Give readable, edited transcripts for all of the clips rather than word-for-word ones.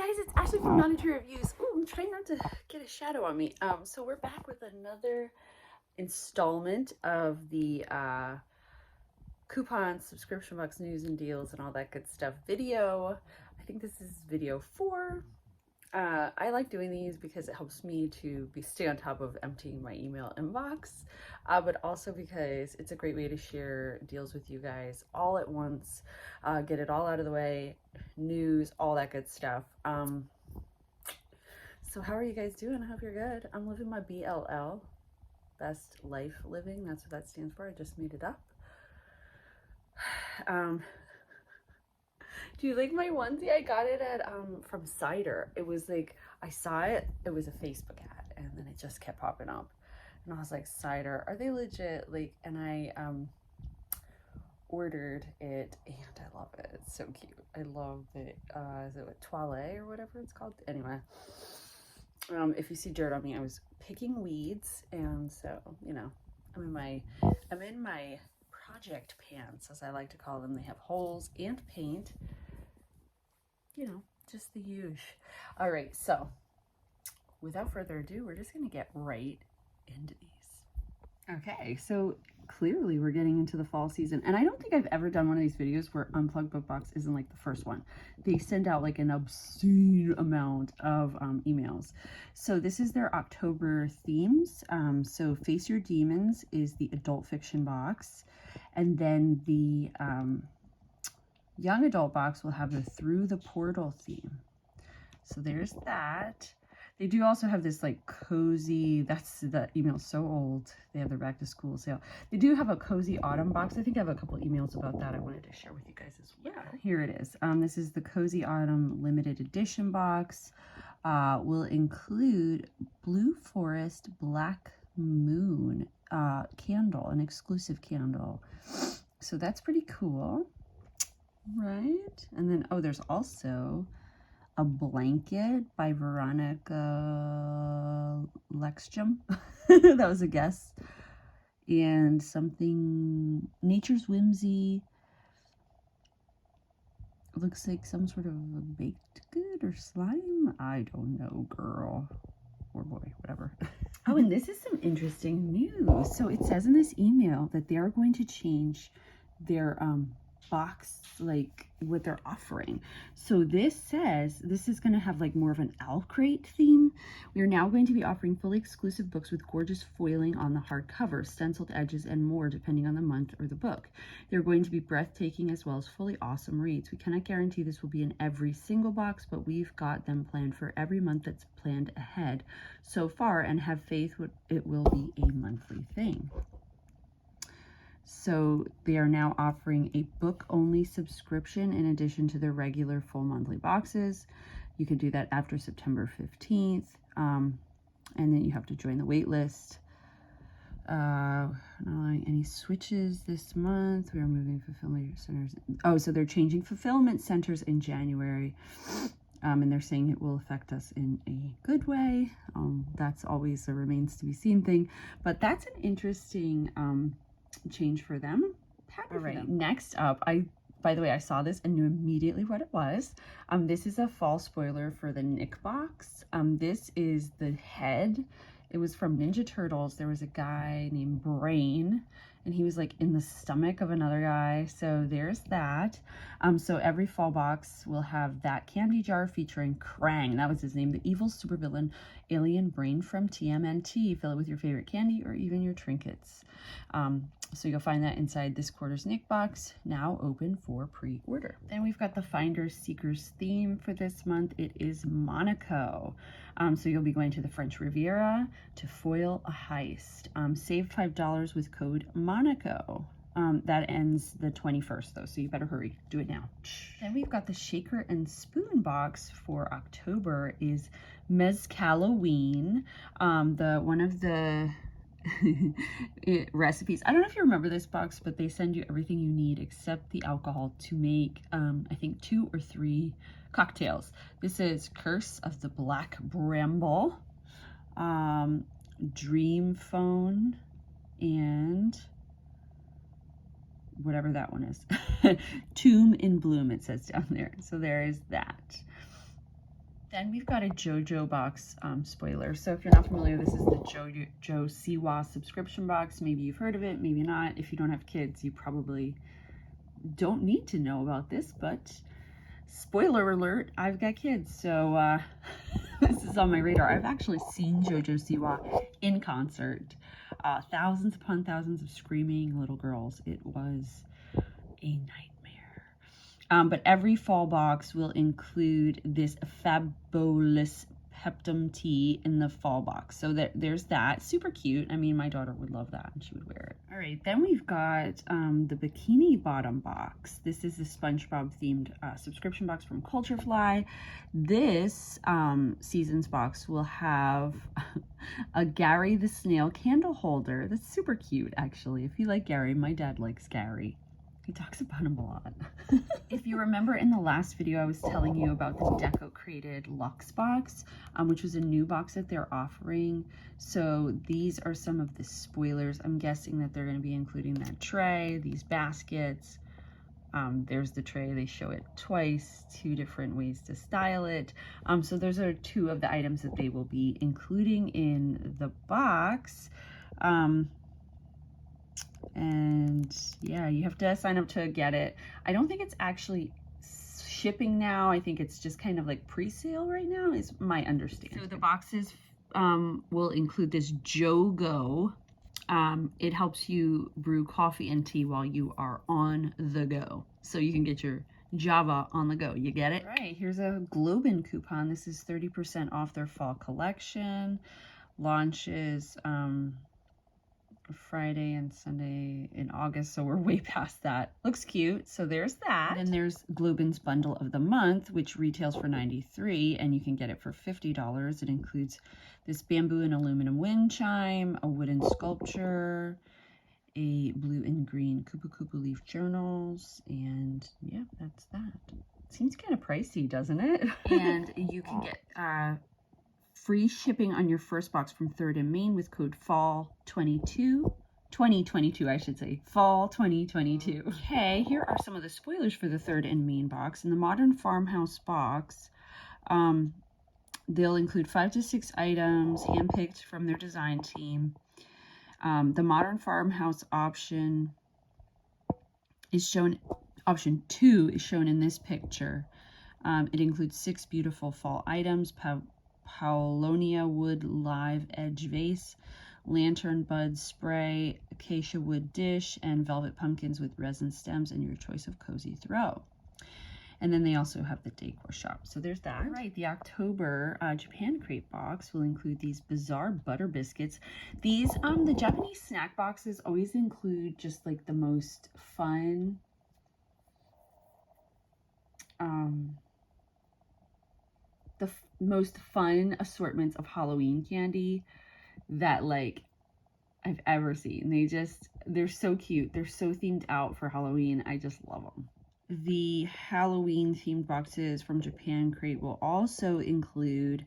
guys, it's Ashley from Non-Entry Reviews. Ooh, I'm trying not to get a shadow on me. So we're back with another installment of the coupon subscription box news and deals and all that good stuff video. I think this is video 4. I like doing these because it helps me to stay on top of emptying my email inbox, but also because it's a great way to share deals with you guys all at once, get it all out of the way, news, all that good stuff. So how are you guys doing? I hope you're good. I'm living my BLL, best life living. That's what that stands for. I just made it up. Do you like my onesie? I got it at from Cider. It was like, I saw it, it was a Facebook ad, and then it just kept popping up. And I was like, Cider, are they legit? Like, and I ordered it, and I love it. It's so cute. I love it. Is it what, Toilette or whatever it's called? Anyway, if you see dirt on me, I was picking weeds, and so, you know, I'm in my project pants, as I like to call them. They have holes and paint. You know, just the usual. All right, so without further ado, we're just going to get right into these. Okay, so clearly we're getting into the fall season, and I don't think I've ever done one of these videos where Unplugged Book Box isn't like the first one. They send out like an obscene amount of emails. So this is their October themes. So Face Your Demons is the adult fiction box, and then the young adult box will have the Through the Portal theme. So there's that. They do also have this like cozy, that email's so old. They have their back to school sale. They do have a cozy autumn box. I think I have a couple emails about that I wanted to share with you guys as well. Yeah, here it is. This is the cozy autumn limited edition box. Will include Blue Forest Black Moon candle, an exclusive candle. So that's pretty cool. Right, and then there's also a blanket by Veronica Lexjum. That was a guess. And something Nature's Whimsy. Looks like some sort of a baked good or slime. I don't know, girl or boy, whatever. Oh, and this is some interesting news. So it says in this email that they are going to change their box, like what they're offering. So this says this is going to have like more of an owl crate theme. We are now going to be offering fully exclusive books with gorgeous foiling on the hardcover, stenciled edges, and more depending on the month or the book. They're going to be breathtaking as well as fully awesome reads. We cannot guarantee this will be in every single box, but we've got them planned for every month that's planned ahead so far, and have faith it will be a monthly thing. So they are now offering a book-only subscription in addition to their regular full monthly boxes. You can do that after September 15th, and then you have to join the wait list. Not allowing any switches this month. We are moving fulfillment centers. Oh, so they're changing fulfillment centers in January, and they're saying it will affect us in a good way. That's always a remains to be seen thing, but that's an interesting change for them. Happy. All right, next up, by the way, I saw this and knew immediately what it was. This is a fall spoiler for the Nick box. This is the head. It was from Ninja Turtles. There was a guy named Brain, and he was like in the stomach of another guy. So there's that. So every fall box will have that candy jar featuring Krang. That was his name, the evil supervillain alien Brain from TMNT. Fill it with your favorite candy or even your trinkets. So you'll find that inside this quarter's Nick box, now open for pre-order. Then we've got the Finders Seekers theme for this month. It is Monaco. So you'll be going to the French Riviera to foil a heist. Save $5 with code Monaco. That ends the 21st though, so you better hurry. Do it now. Then we've got the Shaker and Spoon box for October is Mezcaloween. One of the recipes. I don't know if you remember this box, but they send you everything you need except the alcohol to make I think 2 or 3 cocktails. This is Curse of the Black Bramble, Dream Phone, and whatever that one is. Tomb in Bloom, it says down there. So there is that. Then we've got a Jojo box spoiler. So if you're not familiar, this is the Jojo Siwa subscription box. Maybe you've heard of it, maybe not. If you don't have kids, you probably don't need to know about this, but spoiler alert, I've got kids, so this is on my radar. I've actually seen Jojo Siwa in concert. Thousands upon thousands of screaming little girls. It was a nightmare. But every fall box will include this fabulous Peptum tea in the fall box. So there's that. Super cute. I mean, my daughter would love that and she would wear it. All right, then we've got the Bikini bottom box. This is the SpongeBob themed subscription box from Culturefly. This season's box will have a Gary the Snail candle holder. That's super cute, actually. If you like Gary, my dad likes Gary. He talks about him a lot. If you remember in the last video, I was telling you about the Decocrated Lux Box, which was a new box that they're offering. So these are some of the spoilers. I'm guessing that they're going to be including that tray, these baskets. There's the tray. They show it twice, 2 different ways to style it. So those are 2 of the items that they will be including in the box. And yeah, you have to sign up to get it. I don't think it's actually shipping now. I think it's just kind of like pre-sale right now is my understanding. So the boxes will include this Jogo. It helps you brew coffee and tea while you are on the go. So you can get your Java on the go. You get it? All right, here's a globin coupon. This is 30% off their fall collection. Launches Friday and Sunday in August, so we're way past that. Looks cute. So there's that. Then there's Glubens Bundle of the Month, which retails for $93 and you can get it for $50. It includes this bamboo and aluminum wind chime, a wooden sculpture, a blue and green kupu kupu leaf journals, and yeah, that's that. Seems kind of pricey, doesn't it? And you can get free shipping on your first box from 3rd and Maine with code FALL2022, I should say, fall 2022. Okay, here are some of the spoilers for the 3rd and Maine box. In the Modern Farmhouse box, they'll include 5 to 6 items handpicked from their design team. The Modern Farmhouse option is shown, option 2 is shown in this picture. It includes 6 beautiful fall items: Paulownia wood live edge vase, lantern bud spray, acacia wood dish, and velvet pumpkins with resin stems, and your choice of cozy throw. And then they also have the decor shop. So there's that. All right, the October Japan crate box will include these bizarre butter biscuits. These, the Japanese snack boxes always include just like the most fun, most fun assortments of Halloween candy that like I've ever seen. They're so cute. They're so themed out for Halloween. I just love them. The Halloween themed boxes from Japan Crate will also include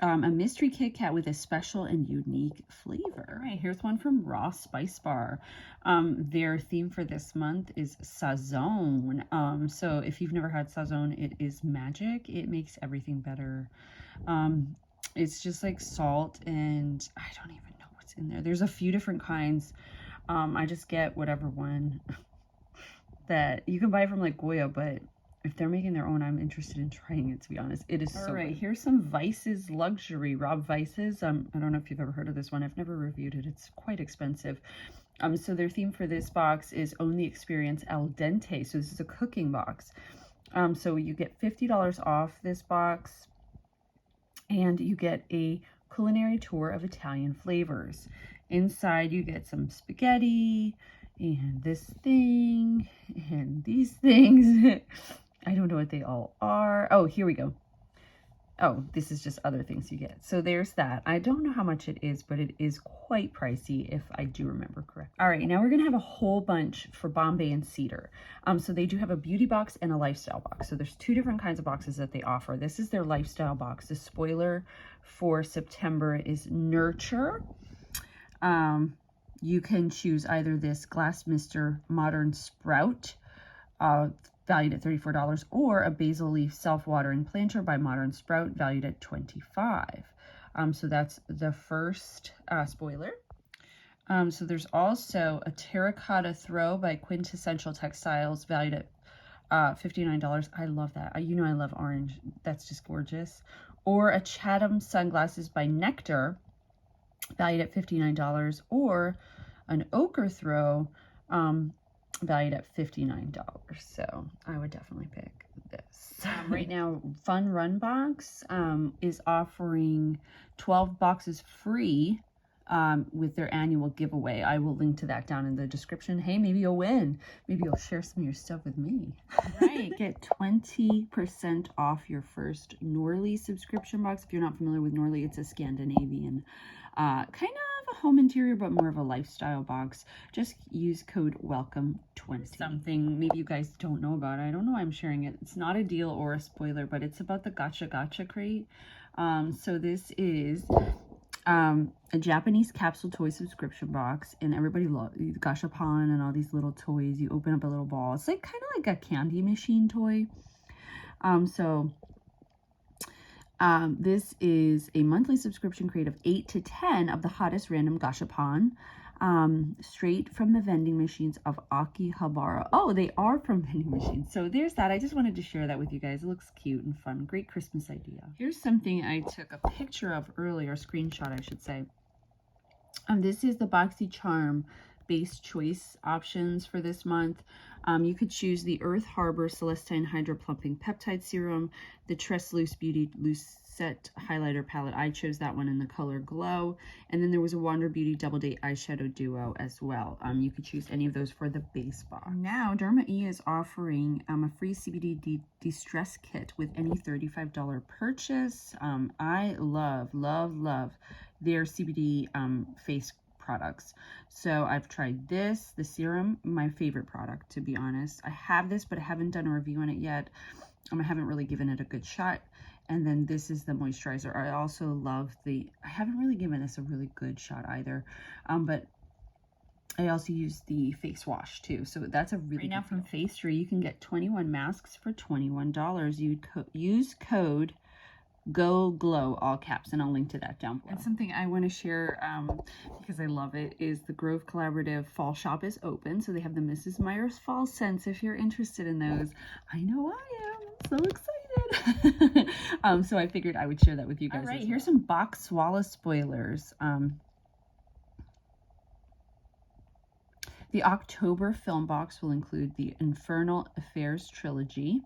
a mystery Kit Kat with a special and unique flavor. All right, here's one from Raw Spice Bar. Their theme for this month is Sazon. So if you've never had Sazon, it is magic. It makes everything better. It's just like salt, and I don't even know what's in there. There's a few different kinds. I just get whatever one that you can buy from like Goya, but if they're making their own, I'm interested in trying it, to be honest. It is so good. Here's some Vices luxury, Rob Vices. I don't know if you've ever heard of this one. I've never reviewed it. It's quite expensive. So their theme for this box is Own the Experience Al Dente. So this is a cooking box. So you get $50 off this box, and you get a culinary tour of Italian flavors. Inside you get some spaghetti, and this thing, and these things. I don't know what they all are. Oh, here we go. Oh, this is just other things you get. So there's that. I don't know how much it is, but it is quite pricey if I do remember correct. All right, now we're gonna have a whole bunch for Bombay and Cedar. So they do have a beauty box and a lifestyle box. So there's 2 different kinds of boxes that they offer. This is their lifestyle box. The spoiler for September is Nurture. You can choose either this Glass Mister Modern Sprout, valued at $34, or a basil leaf self-watering planter by Modern Sprout, valued at $25. So that's the first spoiler. So there's also a Terracotta Throw by Quintessential Textiles, valued at $59. I love that. You know I love orange. That's just gorgeous. Or a Chatham Sunglasses by Nectar, valued at $59. Or an Ochre Throw, valued at $59. So I would definitely pick this. Right now, Fun Run Box is offering 12 boxes free with their annual giveaway. I will link to that down in the description. Hey, maybe you'll win. Maybe you'll share some of your stuff with me. Right, get 20% off your first Norlii subscription box. If you're not familiar with Norlii, it's a Scandinavian kind of a home interior, but more of a lifestyle box. Just use code WELCOME20. Something maybe you guys don't know about. I don't know why I'm sharing it. It's not a deal or a spoiler, but it's about the Gacha crate. So this is a Japanese capsule toy subscription box, and everybody loves Gashapon and all these little toys. You open up a little ball. It's like kind of like a candy machine toy. This is a monthly subscription crate of 8 to 10 of the hottest random Gashapon, straight from the vending machines of Akihabara. Oh, they are from vending machines. So there's that. I just wanted to share that with you guys. It looks cute and fun. Great Christmas idea. Here's something I took a picture of earlier, screenshot I should say. This is the Boxycharm base choice options for this month. You could choose the Earth Harbor Celestine Hydro Plumping Peptide Serum, the Tress Loose Beauty Lucette Highlighter Palette. I chose that one in the color Glow. And then there was a Wander Beauty Double Date Eyeshadow Duo as well. You could choose any of those for the base box. Now, DermaE is offering a free CBD de-stress kit with any $35 purchase. I love their CBD face products. So I've tried this, the serum, my favorite product, to be honest. I have this, but I haven't done a review on it yet. I haven't really given it a good shot. And then this is the moisturizer. I also love I haven't really given this a really good shot either. But I also use the face wash too. So that's a really good deal. From Facery, you can get 21 masks for $21. You use code GOGLOW, all caps, and I'll link to that down below. And something I want to share because I love it is the Grove Collaborative Fall Shop is open. So they have the Mrs. Meyer's Fall Scents if you're interested in those. I know I am. I'm so excited. So I figured I would share that with you guys. All right, here's some Boxwalla spoilers. The October film box will include the Infernal Affairs trilogy.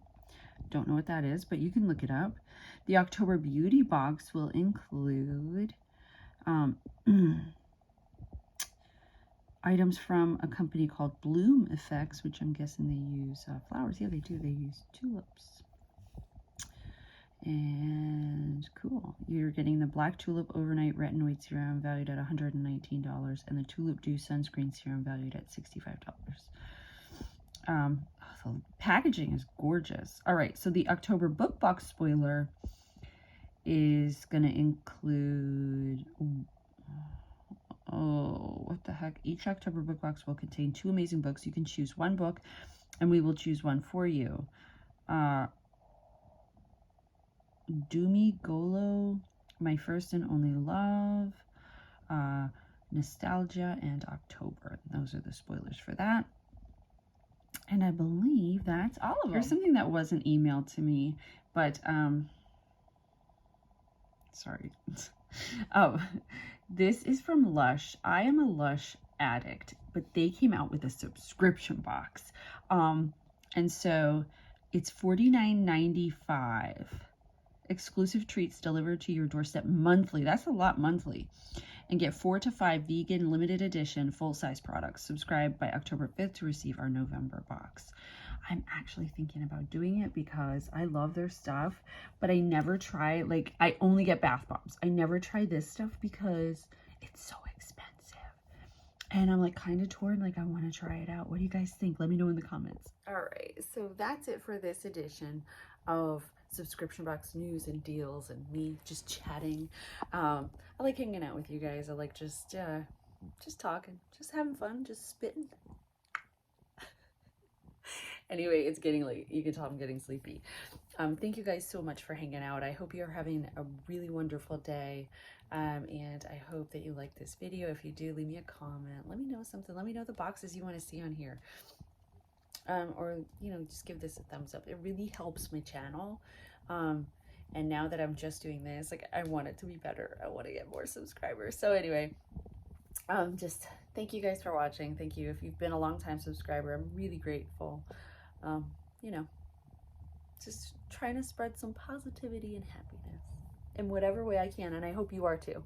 Don't know what that is, but you can look it up. The October beauty box will include items from a company called Bloom Effects, which I'm guessing they use flowers. Yeah, they do. They use tulips. And cool. You're getting the Black Tulip Overnight Retinoid Serum valued at $119, and the Tulip Dew Sunscreen Serum valued at $65. The packaging is gorgeous. All right, so the October book box spoiler is going to include, what the heck? Each October book box will contain 2 amazing books. You can choose one book, and we will choose one for you. Doomy Golo, My First and Only Love, Nostalgia, and October. Those are the spoilers for that. And I believe that's all of them. Here's something that wasn't emailed to me, but, sorry. Oh, this is from Lush. I am a Lush addict, but they came out with a subscription box. And so it's $49.95. Exclusive treats delivered to your doorstep monthly. That's a lot monthly. And get 4 to 5 vegan limited edition full-size products. Subscribe by October 5th to receive our November box. I'm actually thinking about doing it because I love their stuff, but I never try, like, I only get bath bombs. I never try this stuff because it's so expensive. And I'm like kind of torn, like I want to try it out. What do you guys think? Let me know in the comments. All right, so that's it for this edition of subscription box news and deals and me just chatting. I like hanging out with you guys. I like just talking, just having fun, just spitting. Anyway, it's getting late. You can tell I'm getting sleepy. Thank you guys so much for hanging out. I hope you're having a really wonderful day. And I hope that you like this video. If you do, leave me a comment. Let me know something. Let me know the boxes you want to see on here. Or, you know, just give this a thumbs up. It really helps my channel. And now that I'm just doing this, like, I want it to be better. I want to get more subscribers. So anyway, just thank you guys for watching. Thank you. If you've been a long time subscriber, I'm really grateful. You know, just trying to spread some positivity and happiness in whatever way I can. And I hope you are too.